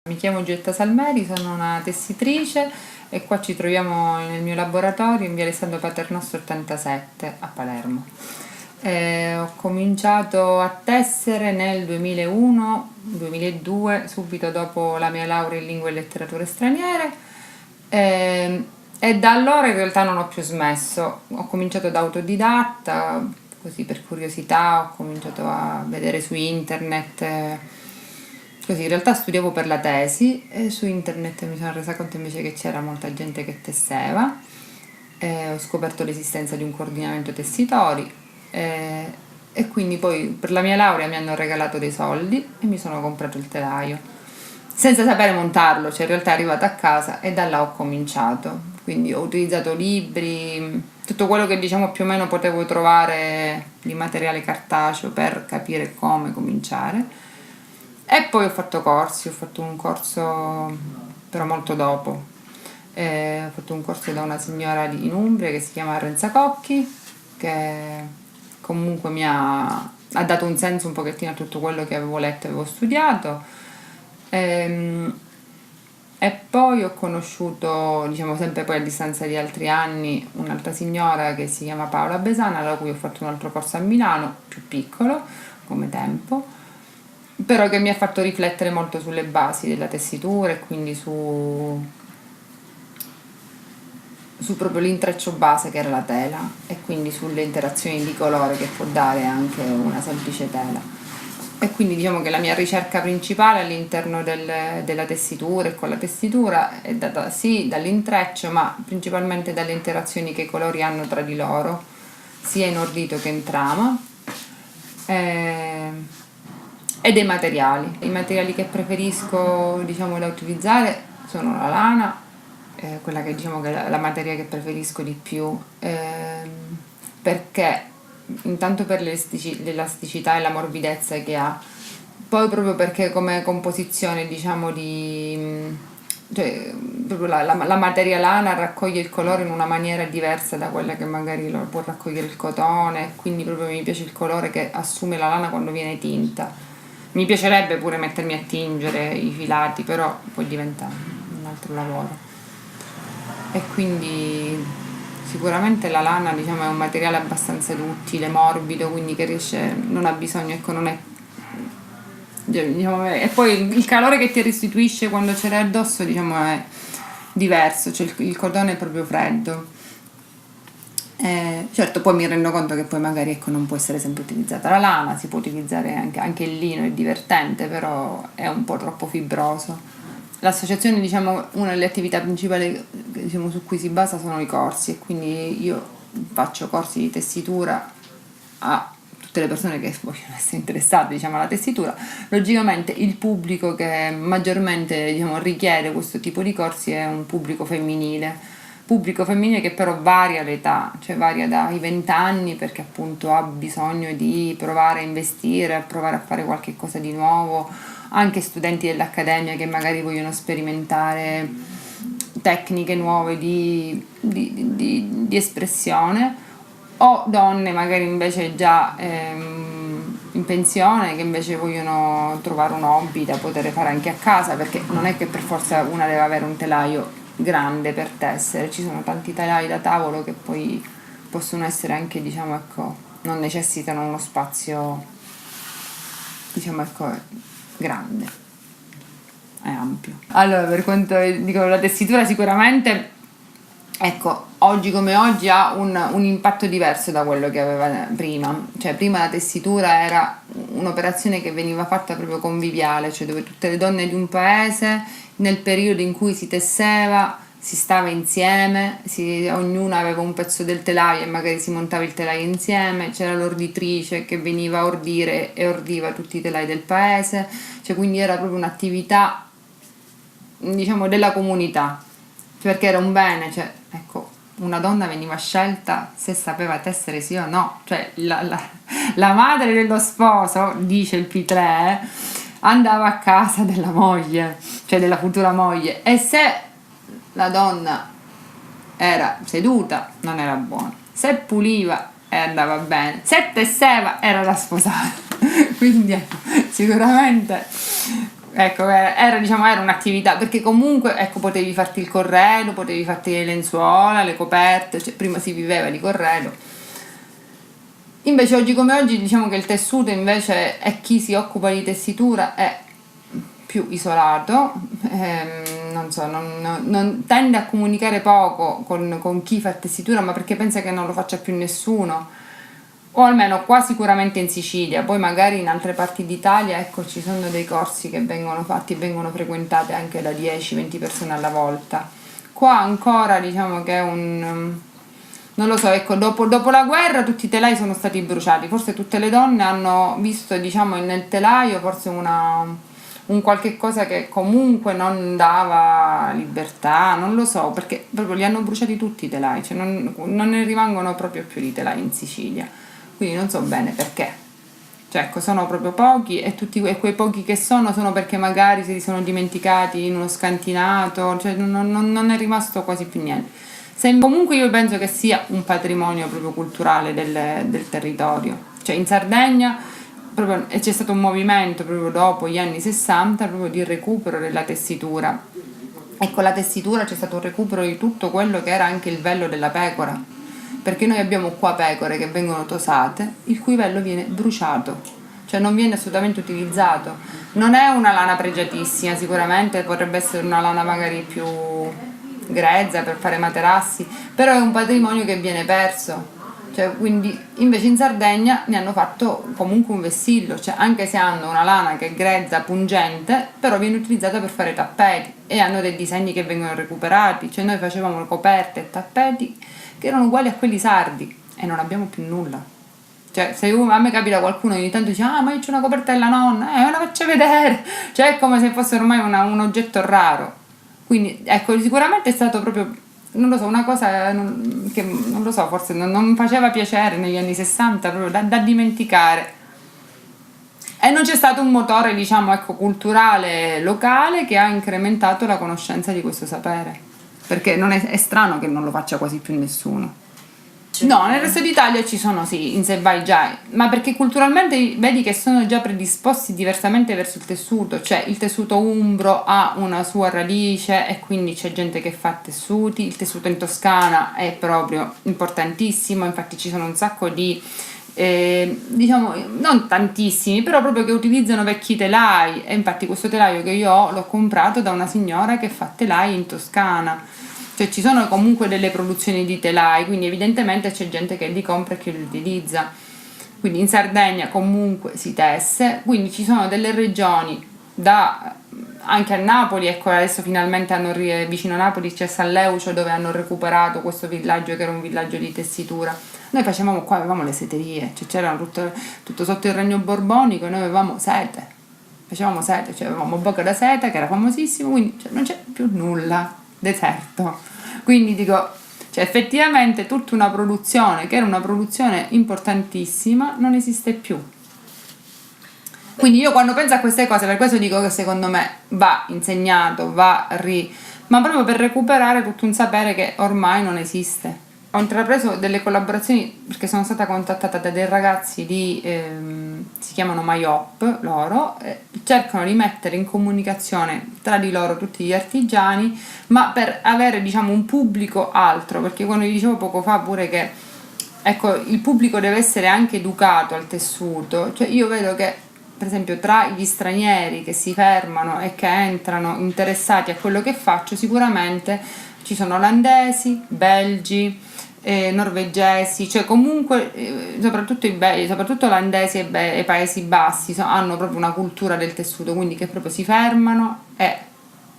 Mi chiamo Gietta Salmeri, sono una tessitrice e qua ci troviamo nel mio laboratorio in via Alessandro Paternostro 87 a Palermo. Ho cominciato a tessere nel 2001-2002, subito dopo la mia laurea in lingue e letterature straniere, e da allora in realtà non ho più smesso. Ho cominciato da autodidatta, così per curiosità, ho cominciato a vedere su internet. Così, in realtà studiavo per la tesi e su internet mi sono resa conto invece che c'era molta gente che tesseva. Ho scoperto l'esistenza di un coordinamento tessitori e quindi poi per la mia laurea mi hanno regalato dei soldi e mi sono comprato il telaio senza sapere montarlo, cioè in realtà è arrivata a casa e da là ho cominciato. Quindi ho utilizzato libri, tutto quello che diciamo più o meno potevo trovare di materiale cartaceo per capire come cominciare. E poi ho fatto un corso però molto dopo. Ho fatto un corso da una signora in Umbria che si chiama Renza Cocchi, che comunque mi ha dato un senso un pochettino a tutto quello che avevo letto e avevo studiato. E poi ho conosciuto, diciamo sempre poi a distanza di altri anni, un'altra signora che si chiama Paola Besana, da cui ho fatto un altro corso a Milano, più piccolo come tempo, però che mi ha fatto riflettere molto sulle basi della tessitura e quindi su proprio l'intreccio base che era la tela e quindi sulle interazioni di colore che può dare anche una semplice tela. E quindi diciamo che la mia ricerca principale all'interno della tessitura e con la tessitura è data sì dall'intreccio, ma principalmente dalle interazioni che i colori hanno tra di loro, sia in ordito che in trama. E dei materiali. I materiali che preferisco, diciamo, da utilizzare sono la lana, quella che diciamo che è la materia che preferisco di più, perché intanto per l'elasticità e la morbidezza che ha, poi proprio perché come composizione diciamo cioè proprio la materia lana raccoglie il colore in una maniera diversa da quella che magari lo può raccogliere il cotone, quindi proprio mi piace il colore che assume la lana quando viene tinta. Mi piacerebbe pure mettermi a tingere i filati, però poi diventa un altro lavoro. E quindi sicuramente la lana, diciamo, è un materiale abbastanza duttile, morbido, quindi che riesce, non ha bisogno, ecco, non è, diciamo, e poi il calore che ti restituisce quando ce l'hai addosso, diciamo, è diverso, cioè il cotone è proprio freddo. Certo, poi mi rendo conto che poi magari ecco, non può essere sempre utilizzata la lana, si può utilizzare anche il lino, è divertente, però è un po' troppo fibroso. L'associazione, diciamo, una delle attività principali diciamo, su cui si basa sono i corsi, e quindi io faccio corsi di tessitura a tutte le persone che vogliono essere interessate, diciamo, alla tessitura. Logicamente il pubblico che maggiormente, diciamo, richiede questo tipo di corsi è un pubblico femminile che però varia l'età, cioè varia dai 20 anni perché appunto ha bisogno di provare a investire, a provare a fare qualche cosa di nuovo, anche studenti dell'accademia che magari vogliono sperimentare tecniche nuove di espressione, o donne magari invece già in pensione che invece vogliono trovare un hobby da poter fare anche a casa, perché non è che per forza una deve avere un telaio grande per tessere, ci sono tanti telai da tavolo che poi possono essere anche, diciamo, ecco, non necessitano uno spazio, diciamo, ecco, grande, è ampio. Allora, per quanto dico la tessitura, sicuramente ecco, oggi come oggi ha un impatto diverso da quello che aveva prima. Cioè prima la tessitura era un'operazione che veniva fatta proprio conviviale, cioè dove tutte le donne di un paese nel periodo in cui si tesseva si stava insieme, ognuna aveva un pezzo del telaio e magari si montava il telaio insieme, c'era l'orditrice che veniva a ordire e ordiva tutti i telai del paese, cioè quindi era proprio un'attività, diciamo, della comunità, perché era un bene, cioè ecco, una donna veniva scelta se sapeva tessere sì o no, cioè la madre dello sposo, dice il P3, andava a casa della moglie, cioè della futura moglie, e se la donna era seduta non era buona, se puliva andava bene, se tesseva era da sposare. Quindi sicuramente ecco, era un'attività, perché comunque, ecco, potevi farti il corredo, potevi farti le lenzuola, le coperte, cioè prima si viveva di corredo. Invece oggi come oggi diciamo che il tessuto invece è chi si occupa di tessitura è più isolato, non so, non tende a comunicare poco con chi fa tessitura, ma perché pensa che non lo faccia più nessuno, o almeno qua sicuramente in Sicilia. Poi magari in altre parti d'Italia, ecco, ci sono dei corsi che vengono fatti e vengono frequentate anche da 10-20 persone alla volta. Qua ancora diciamo che è non lo so, ecco, dopo la guerra tutti i telai sono stati bruciati, forse tutte le donne hanno visto, diciamo, nel telaio forse un qualche cosa che comunque non dava libertà, non lo so, perché proprio li hanno bruciati tutti i telai, cioè non ne rimangono proprio più di telai in Sicilia, quindi non so bene perché. Cioè, ecco, sono proprio pochi e quei pochi che sono perché magari si sono dimenticati in uno scantinato, cioè non è rimasto quasi più niente. Comunque io penso che sia un patrimonio proprio culturale del territorio. Cioè in Sardegna proprio, c'è stato un movimento proprio dopo gli anni 60 proprio di recupero della tessitura. E con la tessitura c'è stato un recupero di tutto quello che era anche il vello della pecora. Perché noi abbiamo qua pecore che vengono tosate, il cui vello viene bruciato. Cioè non viene assolutamente utilizzato. Non è una lana pregiatissima, sicuramente potrebbe essere una lana magari più grezza per fare materassi, però è un patrimonio che viene perso. Cioè, quindi invece in Sardegna ne hanno fatto comunque un vessillo, cioè anche se hanno una lana che è grezza, pungente, però viene utilizzata per fare tappeti e hanno dei disegni che vengono recuperati. Cioè noi facevamo coperte e tappeti che erano uguali a quelli sardi e non abbiamo più nulla. Cioè, se a me capita qualcuno ogni tanto dice ma io c'ho una coperta della nonna, me la faccio vedere, cioè è come se fosse ormai un oggetto raro. Quindi ecco, sicuramente è stato proprio, non lo so, una cosa che non lo so, forse non faceva piacere negli anni 60, proprio da dimenticare. E non c'è stato un motore, diciamo, ecco, culturale locale che ha incrementato la conoscenza di questo sapere, perché non è strano che non lo faccia quasi più nessuno. No, nel resto d'Italia ci sono, sì, in Azerbaigian, ma perché culturalmente vedi che sono già predisposti diversamente verso il tessuto, cioè il tessuto umbro ha una sua radice e quindi c'è gente che fa tessuti, il tessuto in Toscana è proprio importantissimo, infatti ci sono un sacco di, diciamo, non tantissimi, però proprio che utilizzano vecchi telai, e infatti questo telaio che io ho l'ho comprato da una signora che fa telai in Toscana. Cioè ci sono comunque delle produzioni di telai, quindi evidentemente c'è gente che li compra e che li utilizza. Quindi in Sardegna comunque si tesse, quindi ci sono delle regioni, anche a Napoli, ecco adesso finalmente vicino a Napoli c'è San Leucio dove hanno recuperato questo villaggio che era un villaggio di tessitura. Noi facevamo qua, avevamo le seterie, cioè c'erano tutto sotto il regno borbonico e noi avevamo sete, facevamo sete, cioè avevamo Bocca da Seta che era famosissimo, quindi cioè, non c'è più nulla, deserto. Quindi dico, cioè effettivamente tutta una produzione che era una produzione importantissima non esiste più. Quindi io quando penso a queste cose, per questo dico che secondo me va insegnato, ma proprio per recuperare tutto un sapere che ormai non esiste. Ho intrapreso delle collaborazioni perché sono stata contattata da dei ragazzi si chiamano MyOp, loro cercano di mettere in comunicazione tra di loro tutti gli artigiani, ma per avere, diciamo, un pubblico altro, perché quando vi dicevo poco fa pure che ecco, il pubblico deve essere anche educato al tessuto, cioè io vedo che per esempio tra gli stranieri che si fermano e che entrano interessati a quello che faccio sicuramente ci sono olandesi, belgi, norvegesi, cioè comunque soprattutto olandesi e Paesi Bassi hanno proprio una cultura del tessuto, quindi che proprio si fermano e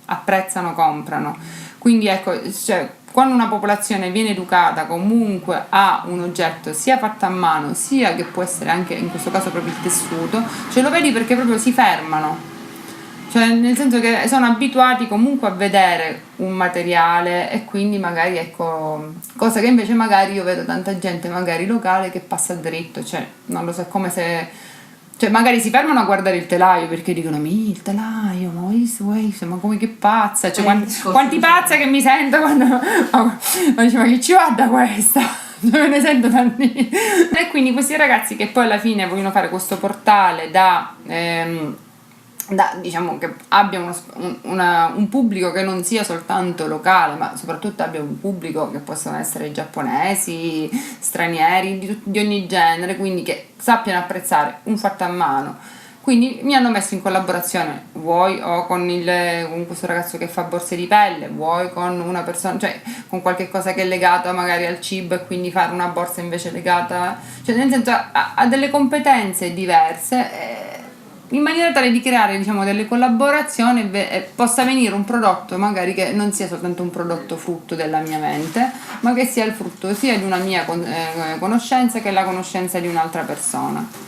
apprezzano, comprano. Quindi ecco, cioè, quando una popolazione viene educata comunque a un oggetto sia fatto a mano sia che può essere anche in questo caso proprio il tessuto, cioè lo vedi perché proprio si fermano. Cioè nel senso che sono abituati comunque a vedere un materiale e quindi magari ecco, cosa che invece magari io vedo tanta gente magari locale che passa dritto, cioè non lo so, è come se, cioè magari si fermano a guardare il telaio perché dicono il telaio, ma come che pazza, cioè quanti pazza che mi sento quando ma dice, ma che ci guarda questa? Me ne sento tanti. E quindi questi ragazzi che poi alla fine vogliono fare questo portale diciamo che abbia un pubblico che non sia soltanto locale, ma soprattutto abbia un pubblico che possono essere giapponesi, stranieri, di ogni genere, quindi che sappiano apprezzare un fatto a mano. Quindi mi hanno messo in collaborazione, vuoi o con questo ragazzo che fa borse di pelle, vuoi con una persona, cioè con qualche cosa che è legata magari al cibo e quindi fare una borsa invece legata, cioè nel senso ha delle competenze diverse, in maniera tale di creare, diciamo, delle collaborazioni e possa venire un prodotto magari che non sia soltanto un prodotto frutto della mia mente, ma che sia il frutto sia di una mia conoscenza che la conoscenza di un'altra persona.